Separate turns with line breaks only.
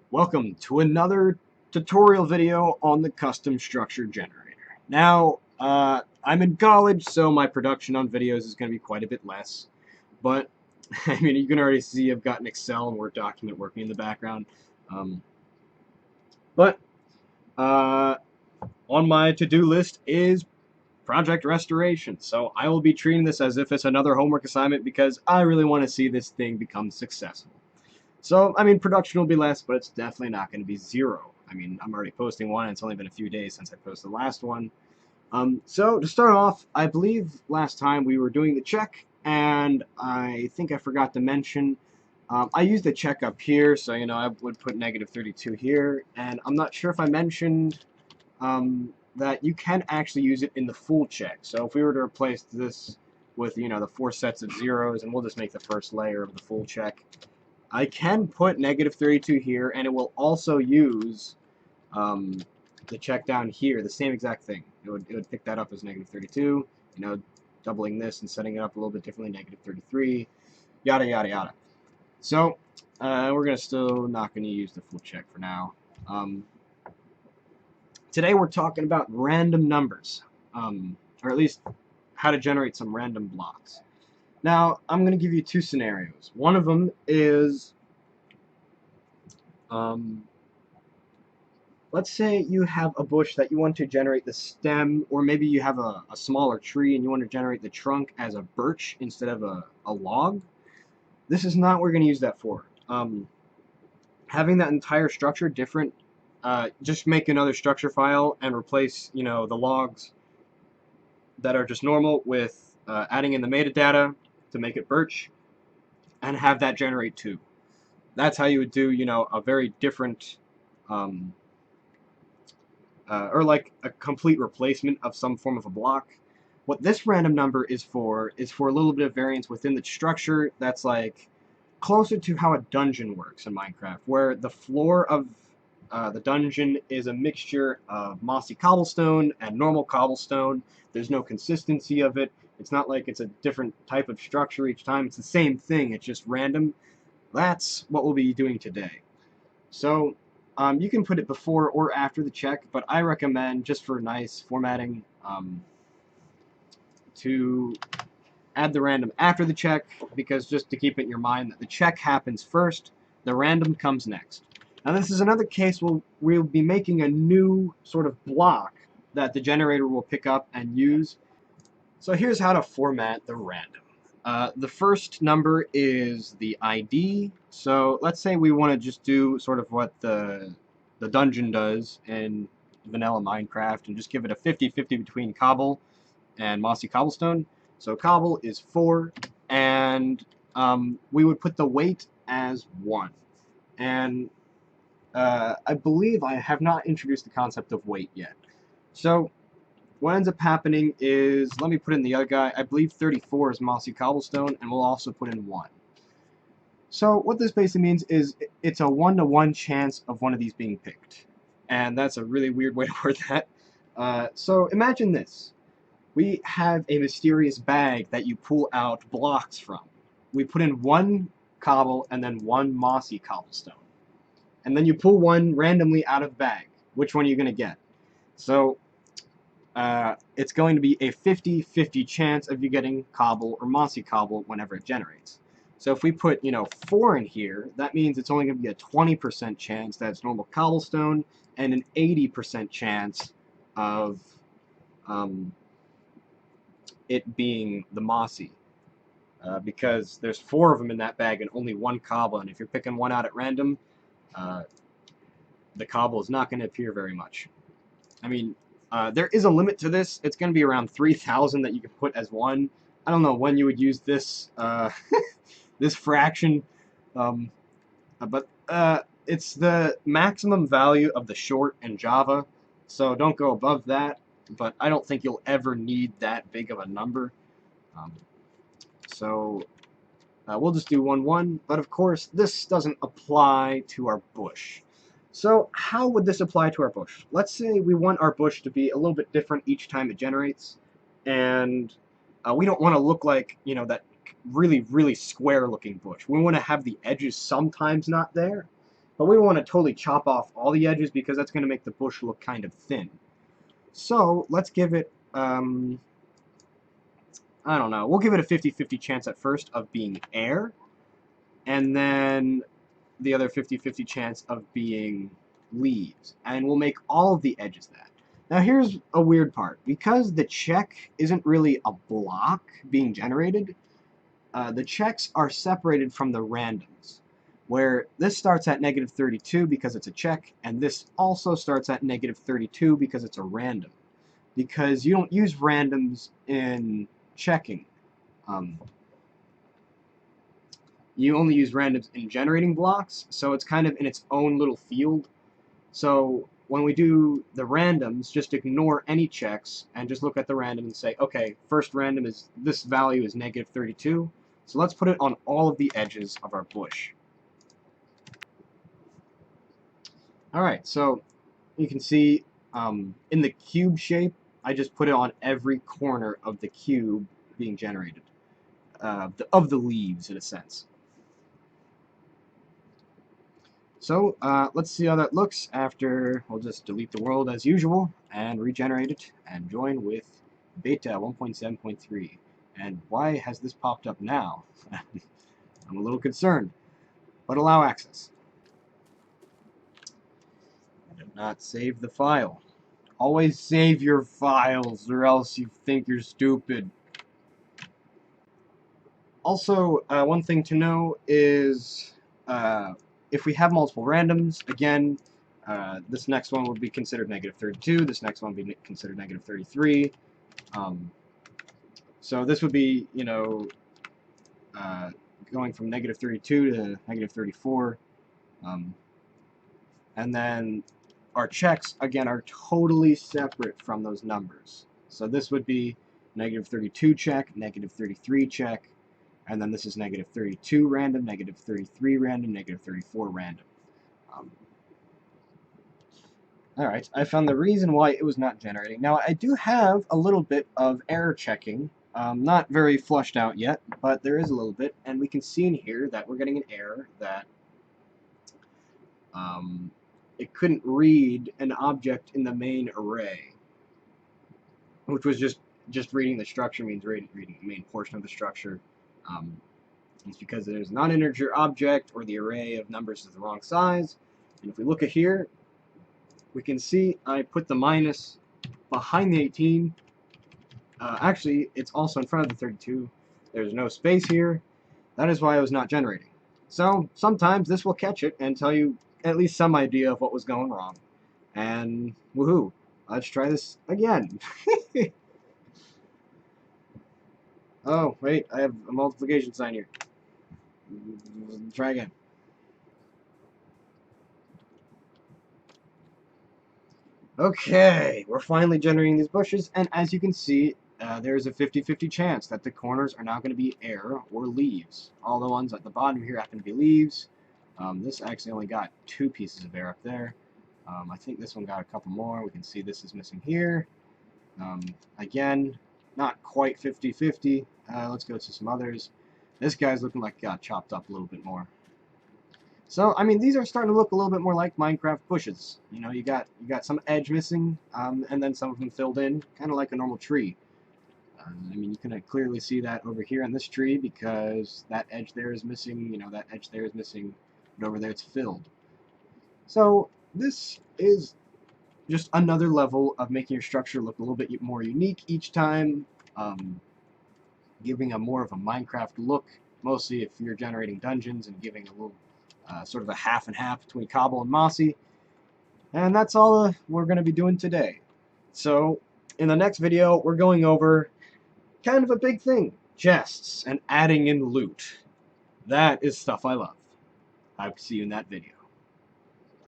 Welcome to another tutorial video on the custom structure generator. Now, I'm in college, so my production on videos is going to be quite a bit less, but I mean, you can already see I've got an Excel and Word document working in the background. Um, but uh, on my to-do list is project restoration, so I will be treating this as if it's another homework assignment because I really want to see this thing become successful. So, I mean, production will be less, but it's definitely not going to be zero. I mean, I'm already posting one, and it's only been a few days since I posted the last one. So, to start off, I believe last time we were doing the check, and I think I forgot to mention, I used the check up here, so, I would put negative 32 here, and I'm not sure if I mentioned that you can actually use it in the full check. So, if we were to replace this with, the 4 sets of zeros, and we'll just make the first layer of the full check, I can put negative 32 here, and it will also use um, the check down here, the same exact thing. It would pick that up as negative 32, doubling this and setting it up a little bit differently, negative 33, yada, yada, yada. So, we're still not going to use the full check for now. Today we're talking about random numbers, or at least how to generate some random blocks. Now, I'm going to give you two scenarios. One of them is um, let's say you have a bush that you want to generate the stem, or maybe you have a smaller tree and you want to generate the trunk as a birch instead of a log. This is not what we're going to use that for. Having that entire structure different, just make another structure file and replace, the logs that are just normal with adding in the metadata to make it birch and have that generate two. That's how you would do, a very different um, or like a complete replacement of some form of a block. What this random number is for a little bit of variance within the structure that's like closer to how a dungeon works in Minecraft, where the floor of the dungeon is a mixture of mossy cobblestone and normal cobblestone. There's no consistency of it. It's not like it's a different type of structure each time. It's the same thing. It's just random. That's what we'll be doing today. So you can put it before or after the check, but I recommend, just for nice formatting, to add the random after the check, because just to keep it in your mind that the check happens first, the random comes next. Now this is another case where we'll be making a new sort of block that the generator will pick up and use. So here's how to format the random. The first number is the ID. So let's say we want to just do sort of what the dungeon does in vanilla Minecraft and just give it a 50-50 between cobble and mossy cobblestone. So cobble is 4, and we would put the weight as 1. And I believe I have not introduced the concept of weight yet. So what ends up happening is, let me put in the other guy, I believe 34 is mossy cobblestone, and we'll also put in 1. So what this basically means is it's a 1-to-1 chance of one of these being picked. And that's a really weird way to word that. So imagine this. We have a mysterious bag that you pull out blocks from. We put in 1 cobble and then 1 mossy cobblestone. And then you pull one randomly out of the bag. Which one are you going to get? So it's going to be a 50-50 chance of you getting cobble or mossy cobble whenever it generates. So if we put, 4 in here, that means it's only going to be a 20% chance that it's normal cobblestone and an 80% chance of it being the mossy. Because there's 4 of them in that bag and only 1 cobble, and if you're picking one out at random, the cobble is not going to appear very much. I mean, there is a limit to this. It's going to be around 3,000 that you can put as 1. I don't know when you would use this this fraction, but it's the maximum value of the short in Java, so don't go above that. But I don't think you'll ever need that big of a number. So we'll just do 1, 1. But of course, this doesn't apply to our bush. So how would this apply to our bush? Let's say we want our bush to be a little bit different each time it generates, and we don't want to look like, that really, really square looking bush. We want to have the edges sometimes not there. But we don't want to totally chop off all the edges because that's going to make the bush look kind of thin. So let's give it, I don't know, we'll give it a 50-50 chance at first of being air, and then the other 50-50 chance of being leaves. And we'll make all of the edges that. Now here's a weird part. Because the check isn't really a block being generated, the checks are separated from the randoms, where this starts at -32 because it's a check, and this also starts at -32 because it's a random. Because you don't use randoms in checking. You only use randoms in generating blocks, so it's kind of in its own little field. So when we do the randoms, just ignore any checks and just look at the random and say, okay, first random is this value is -32, so let's put it on all of the edges of our bush. Alright, so you can see in the cube shape, I just put it on every corner of the cube being generated, of the leaves in a sense. So let's see how that looks after. We'll just delete the world as usual and regenerate it and join with beta 1.7.3. And why has this popped up now? I'm a little concerned, but allow access. I did not save the file. Always save your files or else you think you're stupid. Also, one thing to know is if we have multiple randoms, again, this next one would be considered -32, this next one would be considered -33. So this would be, you know, going from -32 to -34. And then our checks, again, are totally separate from those numbers. So this would be -32 check, -33 check, and then this is -32 random, -33 random, -34 random. Alright, I found the reason why it was not generating. Now, I do have a little bit of error checking. Not very flushed out yet, but there is a little bit, and we can see in here that we're getting an error that it couldn't read an object in the main array, which was just reading the structure means reading the main portion of the structure. It's because there's a non-integer object or the array of numbers is the wrong size. And if we look at here, we can see I put the minus behind the 18. Actually, it's also in front of the 32. There's no space here. That is why I was not generating. So sometimes this will catch it and tell you at least some idea of what was going wrong. And woohoo, let's try this again. Oh, wait, I have a multiplication sign here. Try again. Okay, we're finally generating these bushes, and as you can see, there's a 50-50 chance that the corners are now going to be air or leaves. All the ones at the bottom here happen to be leaves. This actually only got 2 pieces of air up there. I think this one got a couple more. We can see this is missing here. Again, not quite 50-50. Let's go to some others. This guy's looking like it got chopped up a little bit more. So, I mean, these are starting to look a little bit more like Minecraft bushes. You know, you got some edge missing, and then some of them filled in, kind of like a normal tree. I mean, you can clearly see that over here on this tree because that edge there is missing, you know, that edge there is missing, but over there it's filled. So, this is just another level of making your structure look a little bit more unique each time, giving a more of a Minecraft look, mostly if you're generating dungeons and giving a little sort of a half and half between cobble and mossy. And that's all we're going to be doing today. So in the next video, we're going over kind of a big thing, chests and adding in loot. That is stuff I love. I hope to see you in that video.